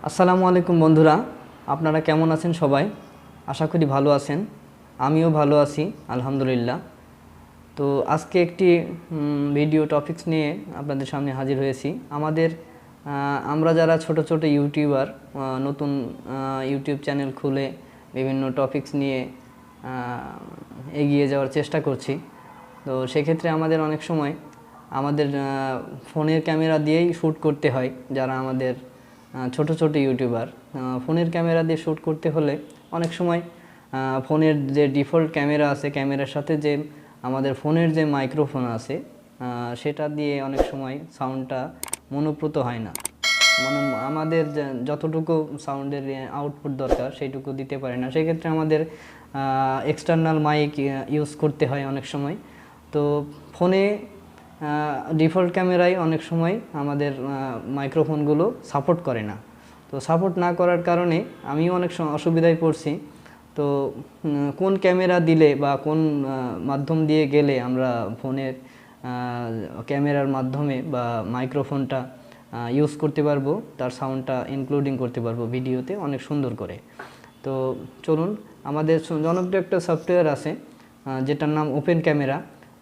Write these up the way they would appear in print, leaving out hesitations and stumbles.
আসসালামু আলাইকুম বন্ধুরা, আপনারা কেমন আছেন সবাই? আশা করি ভালো আছেন। আমিও ভালো আছি আলহামদুলিল্লাহ। তো আজকে একটি ভিডিও টপিকস নিয়ে আপনাদের সামনে হাজির হয়েছি। আমরা যারা ছোট ছোট ইউটিউবার, নতুন ইউটিউব চ্যানেল খুলে বিভিন্ন টপিকস নিয়ে এগিয়ে যাওয়ার চেষ্টা করছি। তো সেক্ষেত্রে আমাদের অনেক সময় আমাদের ফোনের ক্যামেরা দিয়েই শ্যুট করতে হয়। যারা আমাদের ছোট ছোট ইউটিউবার, ফোনের ক্যামেরা দিয়ে শ্যুট করতে হলে অনেক সময় ফোনের যে ডিফল্ট ক্যামেরা আছে, ক্যামেরার সাথে যে আমাদের ফোনের যে মাইক্রোফোন আছে সেটা দিয়ে অনেক সময় সাউন্ডটা মনোপ্রত হয় না। মানে আমাদের যতটুকু সাউন্ডের আউটপুট দরকার সেইটুকু দিতে পারে না। সেক্ষেত্রে আমাদের এক্সটার্নাল মাইক ইউজ করতে হয় অনেক সময়। তো ফোনে ডিফল্ট ক্যামেরায় অনেক সময় আমাদের মাইক্রোফোনগুলো সাপোর্ট করে না। তো সাপোর্ট না করার কারণে আমিও অনেক অসুবিধায় পড়ছি। তো কোন ক্যামেরা দিলে বা কোন মাধ্যম দিয়ে গেলে আমরা ফোনের ক্যামেরার মাধ্যমে বা মাইক্রোফোনটা ইউজ করতে পারবো, তার সাউন্ডটা ইনক্লুডিং করতে পারবো ভিডিওতে অনেক সুন্দর করে। তো চলুন, আমাদের জনপ্রিয় একটা সফটওয়্যার আছে যেটার নাম ওপেন ক্যামেরা।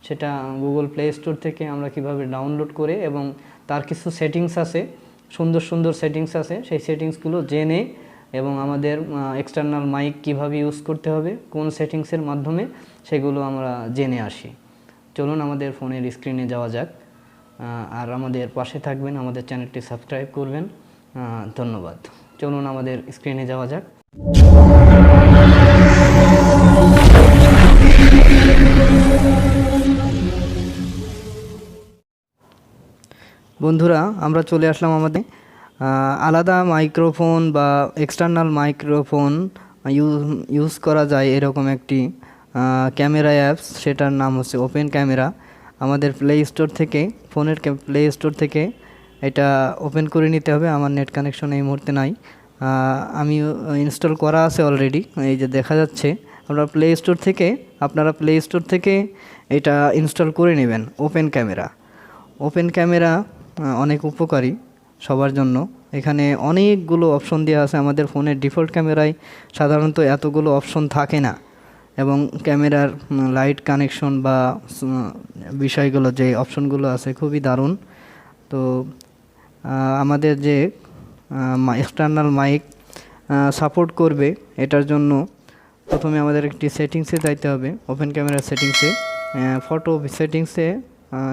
সেটা গুগল প্লে স্টোর থেকে আমরা কিভাবে ডাউনলোড করে, এবং তার কিছু সেটিংস আছে, সুন্দর সুন্দর সেটিংস আছে, সেই সেটিংসগুলো জেনে এবং আমাদের এক্সটার্নাল মাইক কিভাবে ইউজ করতে হবে, কোন সেটিংসের মাধ্যমে, সেগুলো আমরা জেনে আসি। চলুন আমাদের ফোনের স্ক্রিনে যাওয়া যাক। আর আমাদের পাশে থাকবেন, আমাদের চ্যানেলটি সাবস্ক্রাইব করবেন। ধন্যবাদ। চলুন আমাদের স্ক্রিনে যাওয়া যাক। বন্ধুরা, আমরা চলে আসলাম আমাদের আলাদা মাইক্রোফোন বা এক্সটার্নাল মাইক্রোফোন ইউজ করা যায় এরকম একটি ক্যামেরা অ্যাপস। সেটার নাম হচ্ছে ওপেন ক্যামেরা। আমাদের প্লে স্টোর থেকে, ফোনের প্লে স্টোর থেকে এটা ওপেন করে নিতে হবে। আমার নেট কানেকশন এই মুহূর্তে নাই, আমি ইনস্টল করা আছে অলরেডি, এই যে দেখা যাচ্ছে। আপনারা প্লে স্টোর থেকে এটা ইনস্টল করে নেবেন। ওপেন ক্যামেরা অনেক উপকারী সবার জন্য। এখানে অনেকগুলো অপশন দেওয়া আছে। আমাদের ফোনের ডিফল্ট ক্যামেরায় সাধারণত এতগুলো অপশন থাকে না, এবং ক্যামেরার লাইট কানেকশন বা বিষয়গুলো, যে অপশনগুলো আছে, খুবই দারুণ। তো আমাদের যে এক্সটার্নাল মাইক সাপোর্ট করবে, এটার জন্য প্রথমে আমাদের একটি সেটিংসে যাইতে হবে। ওপেন ক্যামেরার সেটিংসে, ফটো সেটিংসে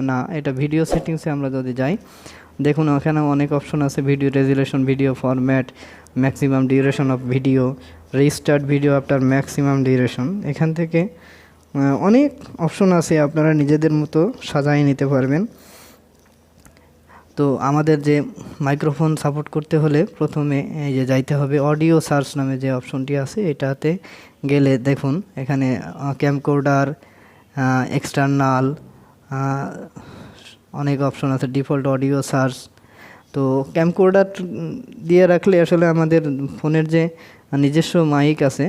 না, এটা ভিডিও সেটিংসে আমরা যদি যাই, দেখুন ওখানে অনেক অপশন আছে। Video resolution, video format, maximum duration of video, restart video after maximum duration. এখান থেকে অনেক অপশন আছে, আপনারা নিজেদের মতো সাজাই নিতে পারবেন। তো আমাদের যে মাইক্রোফোন সাপোর্ট করতে হলে প্রথমে এই যে যাইতে হবে অডিও সার্চ নামে যে অপশনটি আছে, এটাতে গেলে দেখুন এখানে ক্যামকোর্ডার, এক্সটার্নাল, অনেক অপশন আছে, ডিফল্ট অডিও সার্চ। তো ক্যামকোর্ডার দিয়ে রাখলে আসলে আমাদের ফোনের যে নিজস্ব মাইক আছে,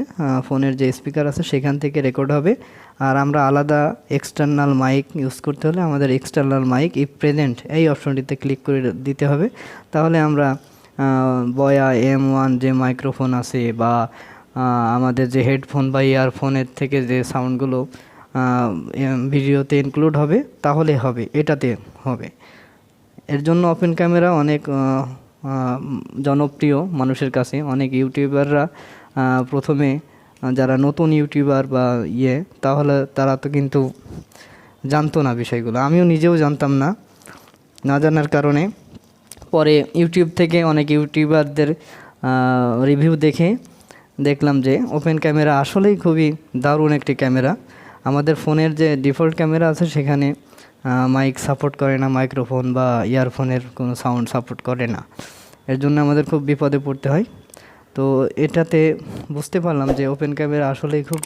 ফোনের যে স্পিকার আছে, সেখান থেকে রেকর্ড হবে। আর আমরা আলাদা এক্সটার্নাল মাইক ইউজ করতে হলে আমাদের এক্সটার্নাল মাইক ইফ প্রেজেন্ট এই অপশনটিতে ক্লিক করে দিতে হবে। তাহলে আমরা বয়া M1 যে মাইক্রোফোন আছে, বা আমাদের যে হেডফোন বা ইয়ারফোনের থেকে যে সাউন্ডগুলো ভিডিওতে ইনক্লুড হবে, তাহলে হবে, এটাতে হবে। এর জন্য ওপেন ক্যামেরা অনেক জনপ্রিয় মানুষের কাছে। অনেক ইউটিউবাররা প্রথমে, যারা নতুন ইউটিউবার বা তাহলে তারা তো কিন্তু জানতো না বিষয়গুলো। আমিও নিজেও জানতাম না। না জানার কারণে পরে ইউটিউব থেকে অনেক ইউটিউবারদের রিভিউ দেখলাম যে ওপেন ক্যামেরা আসলেই খুবই দারুণ একটি ক্যামেরা। আমাদের ফোনের যে ডিফল্ট ক্যামেরা আছে সেখানে মাইক সাপোর্ট করে না, মাইক্রোফোন বা ইয়ারফোনের কোনো সাউন্ড সাপোর্ট করে না। এর জন্য আমাদের খুব বিপদে পড়তে হয়। তো এটাতে বুঝতে পারলাম যে ওপেন ক্যামেরা আসলেই খুব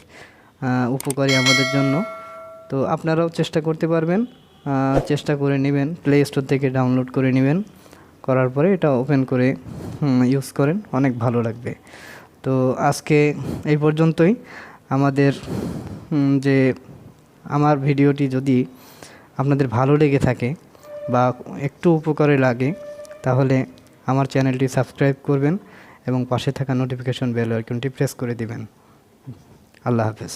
উপকারী আমাদের জন্য। তো আপনারাও চেষ্টা করতে পারবেন, চেষ্টা করে নেবেন, প্লে স্টোর থেকে ডাউনলোড করে নেবেন, করার পরে এটা ওপেন করে ইউজ করেন, অনেক ভালো লাগবে। তো আজকে এই পর্যন্তই। আমাদের যে আমার ভিডিওটি যদি আপনাদের ভালো লেগে থাকে বা একটু উপকারে লাগে, তাহলে আমার চ্যানেলটি সাবস্ক্রাইব করবেন এবং পাশে থাকা নোটিফিকেশন বেল আইকনটি প্রেস করে দিবেন। আল্লাহ হাফেজ।